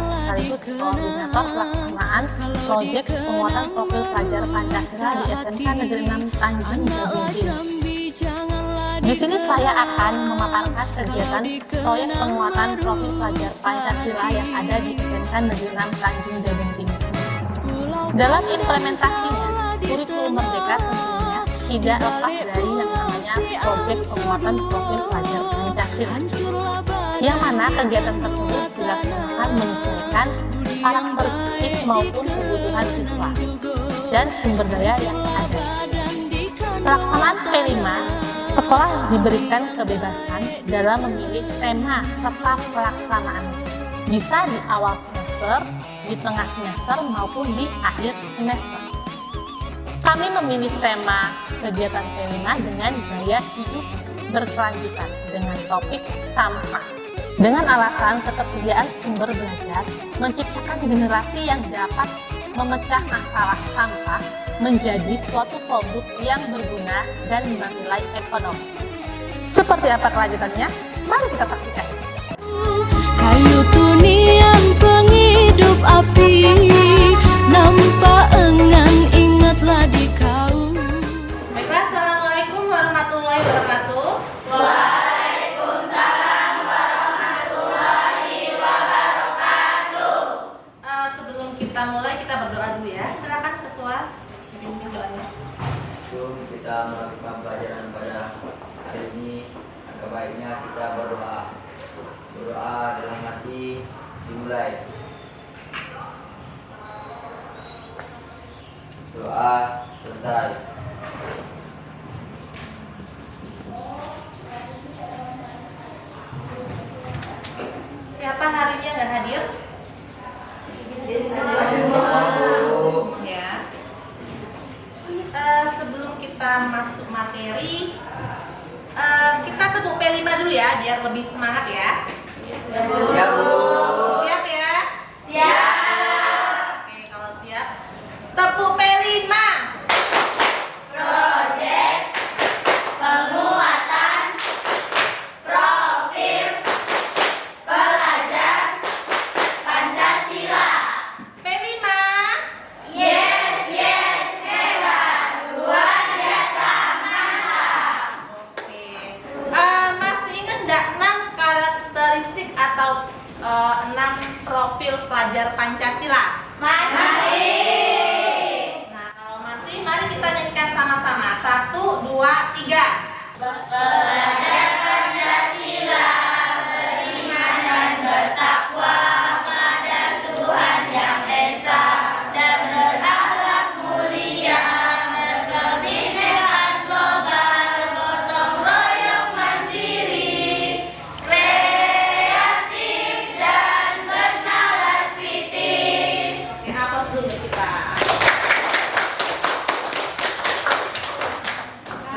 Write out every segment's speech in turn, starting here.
sekaligus koordinator pelaksanaan proyek penguatan profil pelajar Pancasila di SMK Negeri 6 Tanjung Jabung. Di sini saya akan memaparkan kegiatan proyek penguatan profil pelajar Pancasila yang ada di SMK Negeri 6 Tanjung Jabung Timur. Dalam implementasinya, kurikulum Merdeka tentunya tidak lepas dari yang namanya proyek penguatan profil pelajar Pancasila, yang mana kegiatan tersebut dilaksanakan menyesuaikan karakteristik maupun kebutuhan siswa dan sumber daya yang ada. Pelaksanaan P5, sekolah diberikan kebebasan dalam memilih tema serta pelaksanaannya, bisa di awal semester, di tengah semester, maupun di akhir semester. Kami memilih tema kegiatan P5 dengan gaya hidup berkelanjutan dengan topik sampah, dengan alasan ketersediaan sumber belajar, menciptakan generasi yang dapat memecah masalah sampah menjadi suatu produk yang berguna dan bernilai ekonomi. Seperti apa kelanjutannya? Mari kita saksikan. Kayu tunian penghidup api, nampak engan ingatlah di kau. Baiklah, assalamualaikum warahmatullahi wabarakatuh. Waalaikumsalam warahmatullahi wabarakatuh. Sebelum kita mulai, kita berdoa dulu ya. Silakan Ketua pimpin doanya. Sebelum kita melakukan pelajaran pada hari ini, agak baiknya kita berdoa. Berdoa dalam hati dimulai. Doa selesai. Siapa harinya nggak hadir? Ya. Sebelum kita masuk materi, kita ketemu P5 dulu ya, biar lebih semangat ya. Ya, Bu. Siap ya? Siap. Oke, kalau siap, tepuk P5. Proyek penguatan profil pelajar Pancasila. P5. Yes, hebat. Luar biasa, mantap. Oke. Masih ingat nggak 6 karakteristik atau 6 profil pelajar Pancasila? Masih. Nah, kalau masih, mari kita nyanyikan sama-sama. 1, 2, 3. Pelajar Pancasila beriman dan bertakwa pada Tuhan Yang Esa dan berakhlak mulia, berkebinekaan global, gotong royong mandiri, kreatif dan bernalar kritis. Oke, aplaus dulu kita.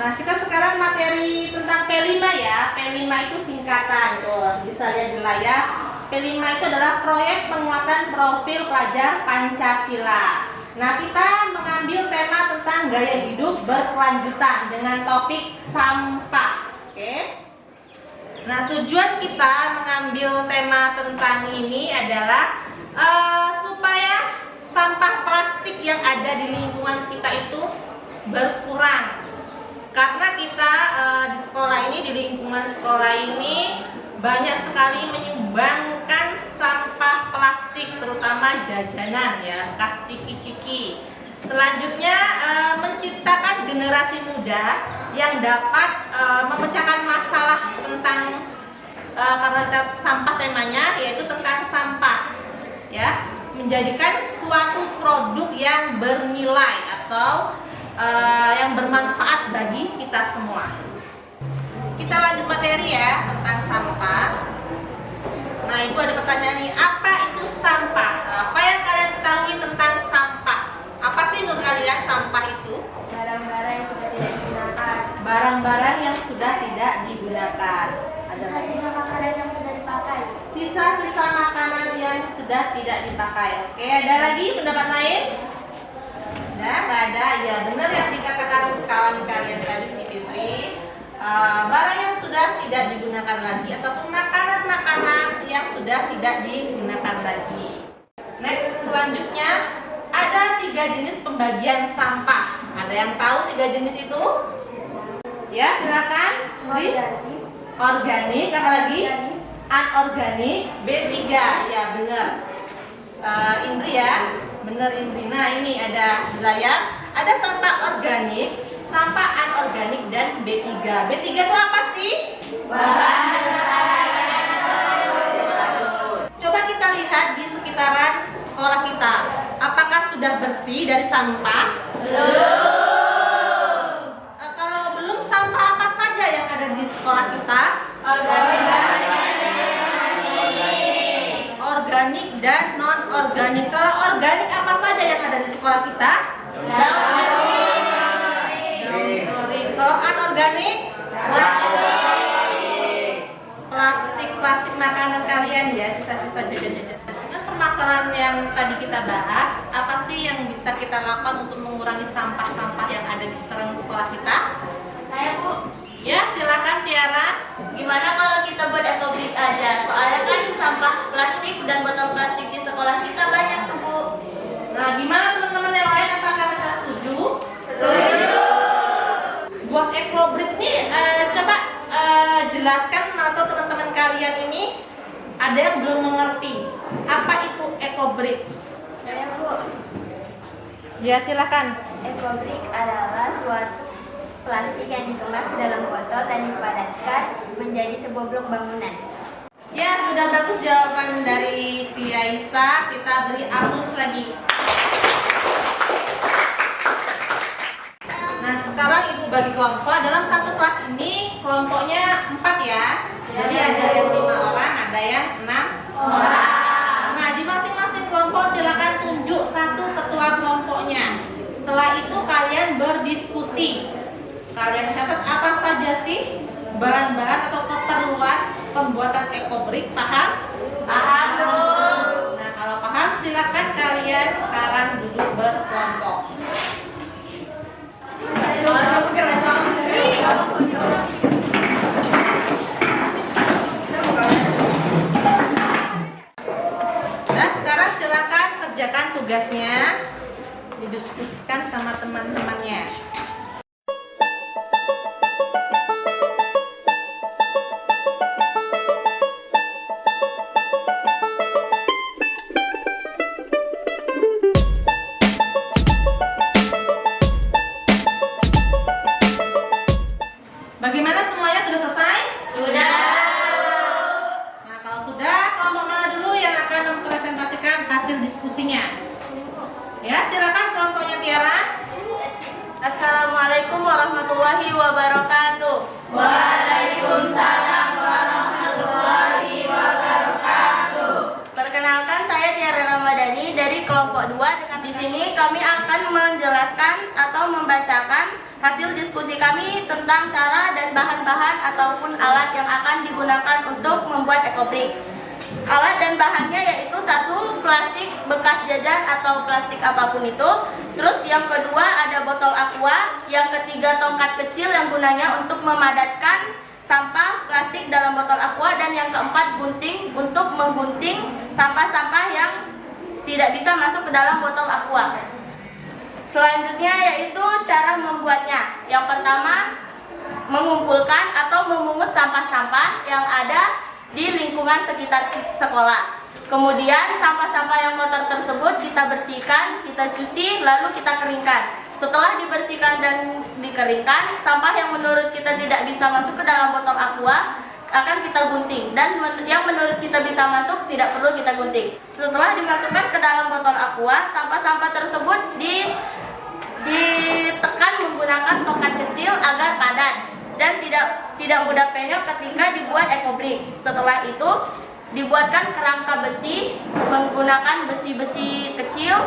Nah, kita sekarang materi tentang P5 ya. P5 itu singkatan. Tuh, bisa lihat di layar. P5 itu adalah proyek penguatan profil pelajar Pancasila. Nah, kita mengambil tema tentang gaya hidup berkelanjutan dengan topik sampah. Oke. Nah, tujuan kita mengambil tema tentang ini adalah supaya sampah plastik yang ada di lingkungan kita itu berkurang. Karena kita di sekolah ini, di lingkungan sekolah ini banyak sekali menyumbangkan sampah plastik, terutama jajanan ya, bekas ciki-ciki. Selanjutnya menciptakan generasi muda yang dapat memecahkan masalah tentang karena sampah temanya yaitu tentang sampah ya, menjadikan suatu produk yang bernilai atau yang bermanfaat bagi kita semua. Kita lanjut materi ya tentang sampah. Nah, Ibu ada pertanyaan nih, apa itu sampah? Apa yang kalian ketahui tentang sampah? Apa sih menurut kalian sampah itu? Barang-barang yang sudah tidak digunakan. Barang-barang yang sudah tidak digunakan. Ada lagi? Sisa-sisa makanan yang sudah dipakai. Sisa-sisa makanan yang sudah tidak dipakai. Oke, ada lagi pendapat lain? Nggak ada. Ya, benar yang dikatakan kawan kalian tadi, si Fitri. Barang yang sudah tidak digunakan lagi ataupun makanan-makanan yang sudah tidak digunakan lagi. selanjutnya ada 3 jenis pembagian sampah. Ada yang tahu 3 jenis itu? Ya, silakan. Organik, apa lagi? Anorganik, B3. Ya, benar. Indri ya, benar Indri. Nah, ini ada di layar. Ada sampah organik, sampah anorganik, dan B3. B3 itu apa sih? Coba kita lihat di sekitaran sekolah kita. Apakah sudah bersih dari sampah? Kalau belum, sampah apa saja yang ada di sekolah kita? Organik dan non-organik. Kalau organik apa saja yang ada di sekolah kita? Daun. Kalau anorganik? Plastik makanan kalian ya, sisa-sisa jajan-jajan. Dengan permasalahan yang tadi kita bahas, apa sih yang bisa kita lakukan untuk mengurangi sampah-sampah yang ada di sekitaran sekolah kita? Saya Bu, Ya, silakan Tiara. gimana kalau kita buat ekobrik aja? Soalnya kan sampah plastik dan botol plastik di sekolah kita banyak tuh Bu. Nah, gimana teman-teman yang lain? Apakah kita setuju? Buat ekobrik nih, coba jelaskan atau teman-teman kalian ini ada yang belum mengerti apa itu ekobrik? Saya Bu, Ya, silakan. ekobrik adalah suatu plastik yang dikemas ke dalam botol dan dipadatkan menjadi sebuah blok bangunan. Ya, sudah bagus jawaban dari si Aisyah. Kita beri aplaus lagi. Nah, sekarang Ibu bagi kelompok. Dalam satu kelas ini kelompoknya 4 ya. Jadi ada yang 5 orang, ada yang 6 orang. Nah, di masing-masing kelompok silakan tunjuk satu ketua kelompoknya. Setelah itu kalian berdiskusi. Kalian catat apa saja sih bahan-bahan atau keperluan pembuatan ekobrik. Paham? Paham Bu. Nah, kalau paham silakan kalian sekarang duduk berkelompok. Nah, sekarang silakan kerjakan tugasnya, didiskusikan sama teman-temannya. Bagaimana, semuanya sudah selesai? Sudah. Nah, kalau sudah, kelompok mana dulu yang akan mempresentasikan hasil diskusinya? Ya, silakan kelompoknya Tiara. Assalamualaikum warahmatullahi wabarakatuh. Waalaikumsalam warahmatullahi wabarakatuh. Perkenalkan, saya Tiara Ramadhani dari kelompok 2. Di sini kami akan menjelaskan atau membacakan hasil diskusi kami tentang cara dan bahan-bahan ataupun alat yang akan digunakan untuk membuat ekobrik. Alat dan bahannya yaitu 1, plastik bekas jajan atau plastik apapun itu. Terus yang kedua ada botol aqua. Yang ketiga tongkat kecil yang gunanya untuk memadatkan sampah plastik dalam botol aqua. Dan yang keempat gunting untuk menggunting sampah-sampah yang tidak bisa masuk ke dalam botol aqua. Selanjutnya yaitu cara membuatnya. Yang pertama, mengumpulkan atau memungut sampah-sampah yang ada di lingkungan sekitar sekolah. Kemudian sampah-sampah yang kotor tersebut kita bersihkan, kita cuci, lalu kita keringkan. Setelah dibersihkan dan dikeringkan, sampah yang menurut kita tidak bisa masuk ke dalam botol aqua akan kita gunting, dan yang menurut kita bisa masuk tidak perlu kita gunting. Setelah dimasukkan ke dalam botol aqua, sampah-sampah tersebut ditekan menggunakan tongkat kecil agar padat dan tidak mudah penyok ketika dibuat ekobrik. Setelah itu dibuatkan kerangka besi menggunakan besi-besi kecil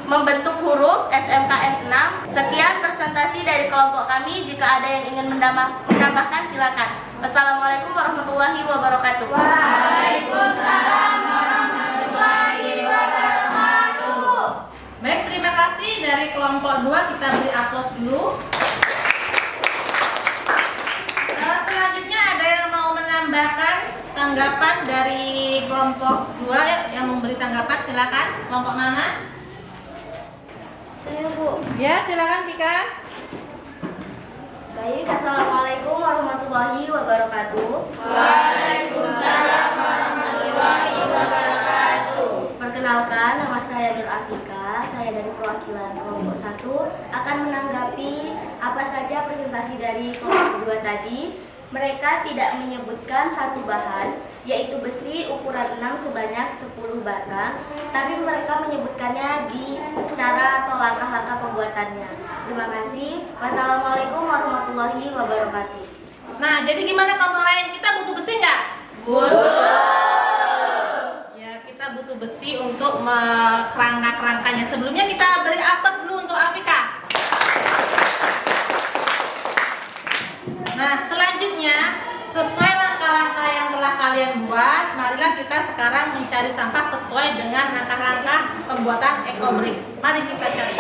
membentuk huruf SMKN 6. Sekian presentasi dari kelompok kami. Jika ada yang ingin menambahkan silakan. Wassalamualaikum warahmatullahi wabarakatuh. Waalaikumsalam warahmatullahi wabarakatuh. Baik, terima kasih dari kelompok 2. Kita beri aplaus dulu. Selanjutnya ada yang mau menambahkan tanggapan dari kelompok 2 yang memberi tanggapan, silakan. Kelompok mana? Saya Bu. Ya, silakan Pika. Baik, Assalamualaikum warahmatullahi wabarakatuh. Waalaikumsalam warahmatullahi wabarakatuh. Perkenalkan, nama saya Nur Afika. Saya dari perwakilan kelompok 1 akan menanggapi apa saja presentasi dari kelompok 2 tadi. Mereka tidak menyebutkan satu bahan, yaitu besi ukuran 6 sebanyak 10 batang, tapi mereka menyebutkannya di cara atau langkah-langkah pembuatannya. Terima kasih. Wassalamualaikum warahmatullahi wabarakatuh. Nah, jadi gimana kamu lain? Kita butuh besi nggak? Butuh. Ya, kita butuh besi untuk kerangka-kerangkanya. Sebelumnya kita beri applaus dulu untuk Afika. Nah, selanjutnya sesuai langkah-langkah yang telah kalian buat, marilah kita sekarang mencari sampah sesuai dengan langkah-langkah pembuatan ekobrik. Mari kita cari.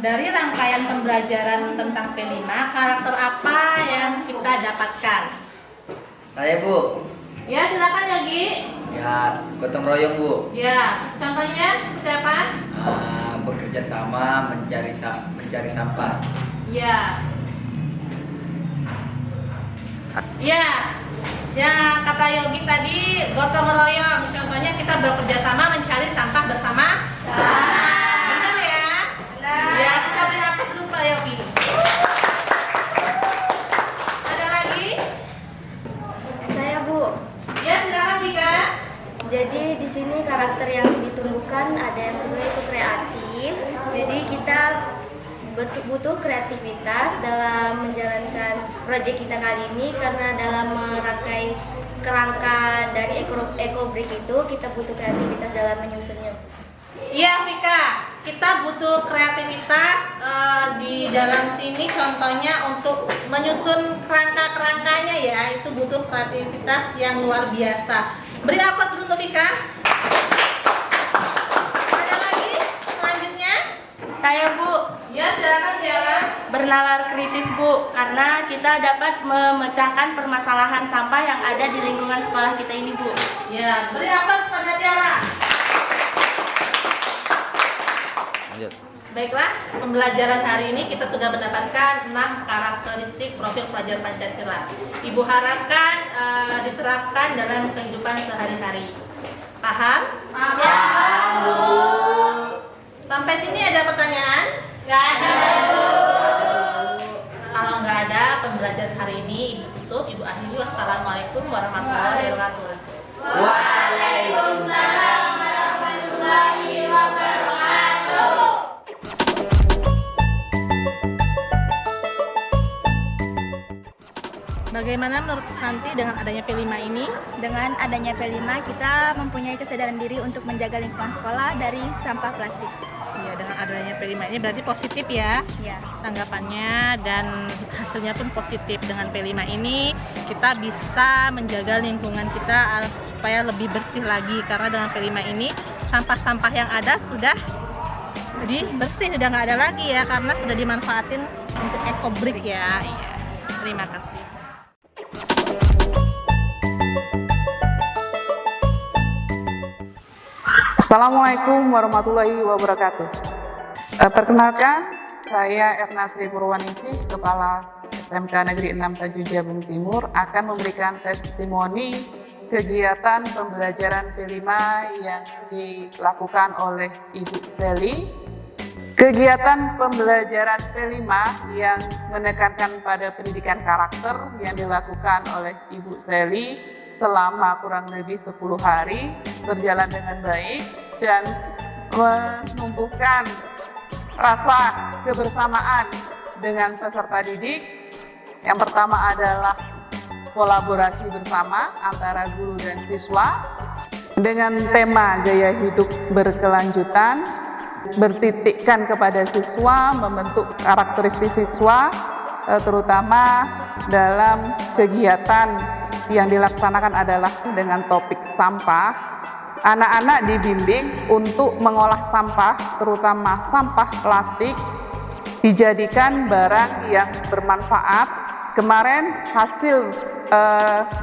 Dari rangkaian pembelajaran tentang P5, karakter apa yang kita dapatkan? Saya Bu, Ya, silakan Yogi. ya gotong royong Bu. Ya, contohnya seperti apa? Bekerja sama mencari sampah. Ya. Ya. Ya, kata Yogi tadi gotong royong. Contohnya kita bekerja sama mencari sampah bersama. Benar ya? Ya, kita beri apa dulu Pak Yogi. Ada lagi? Saya Bu. Ya, silakan Vika. Jadi di sini karakter yang ditumbuhkan ada yang kedua itu kreatif. Jadi kita butuh kreativitas dalam menjalankan proyek kita kali ini karena dalam merangkai kerangka dari ekobrik itu kita butuh kreativitas dalam menyusunnya. Iya Vika, kita butuh kreativitas di dalam sini contohnya untuk menyusun kerangka-kerangkanya ya, itu butuh kreativitas yang luar biasa. Beri apa dulu untuk Vika. Ada lagi selanjutnya? Saya Bu, Ya silakan Tiara. bernalar kritis Bu, karena kita dapat memecahkan permasalahan sampah yang ada di lingkungan sekolah kita ini Bu. Ya, beri apa kepada Tiara. Lanjut. Baiklah, pembelajaran hari ini kita sudah mendapatkan 6 karakteristik profil pelajar Pancasila. Ibu harapkan diterapkan dalam kehidupan sehari-hari. Paham? Paham. Sampai sini ada pertanyaan? Nggak ada. Kalau nggak ada, pembelajaran hari ini Ibu tutup, Ibu akhiri. Wassalamualaikum warahmatullahi wabarakatuh. Waalaikumsalam warahmatullahi wabarakatuh. Bagaimana menurut Santi dengan adanya P5 ini? Dengan adanya P5, kita mempunyai kesadaran diri untuk menjaga lingkungan sekolah dari sampah plastik. Ya, dengan adanya P5 ini berarti positif ya Ya. tanggapannya, dan hasilnya pun positif. Dengan P5 ini kita bisa menjaga lingkungan kita supaya lebih bersih lagi, karena dengan P5 ini sampah-sampah yang ada sudah jadi bersih, sudah nggak ada lagi ya, karena sudah dimanfaatin untuk ekobrik ya. Iya. Terima kasih. Assalamualaikum warahmatullahi wabarakatuh. Perkenalkan, saya Erna Sri Purwaningsih, Kepala SMK Negeri 6 Tanjung Jabung Timur, akan memberikan testimoni kegiatan pembelajaran P5 yang dilakukan oleh Ibu Seli. Kegiatan pembelajaran P5 yang menekankan pada pendidikan karakter yang dilakukan oleh Ibu Seli selama kurang lebih 10 hari berjalan dengan baik dan menumbuhkan rasa kebersamaan dengan peserta didik. Yang pertama adalah kolaborasi bersama antara guru dan siswa dengan tema gaya hidup berkelanjutan, bertitikkan kepada siswa, membentuk karakteristik siswa, terutama dalam kegiatan yang dilaksanakan adalah dengan topik sampah. Anak-anak dibimbing untuk mengolah sampah, terutama sampah plastik, dijadikan barang yang bermanfaat. Kemarin hasil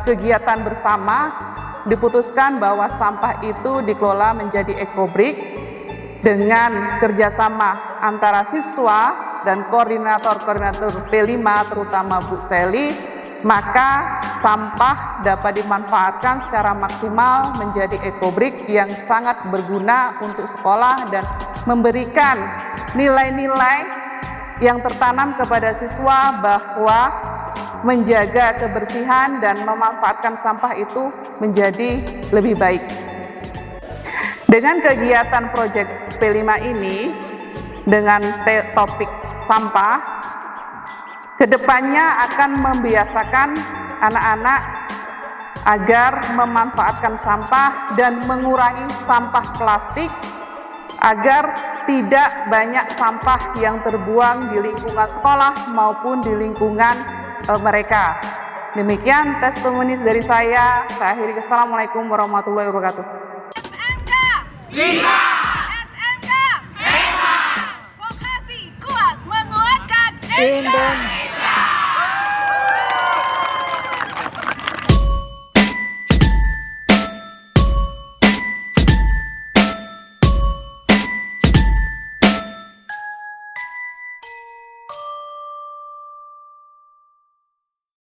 kegiatan bersama diputuskan bahwa sampah itu dikelola menjadi ekobrik dengan kerjasama antara siswa dan koordinator-koordinator P5, terutama Bu Seli. Maka sampah dapat dimanfaatkan secara maksimal menjadi ekobrik yang sangat berguna untuk sekolah dan memberikan nilai-nilai yang tertanam kepada siswa bahwa menjaga kebersihan dan memanfaatkan sampah itu menjadi lebih baik. Dengan kegiatan proyek P5 ini, dengan topik sampah, kedepannya akan membiasakan anak-anak agar memanfaatkan sampah dan mengurangi sampah plastik agar tidak banyak sampah yang terbuang di lingkungan sekolah maupun di lingkungan mereka. Demikian testimoni dari saya akhiri. Assalamualaikum warahmatullahi wabarakatuh. SMK 5, SMK 5, vokasi kuat menguatkan Indonesia.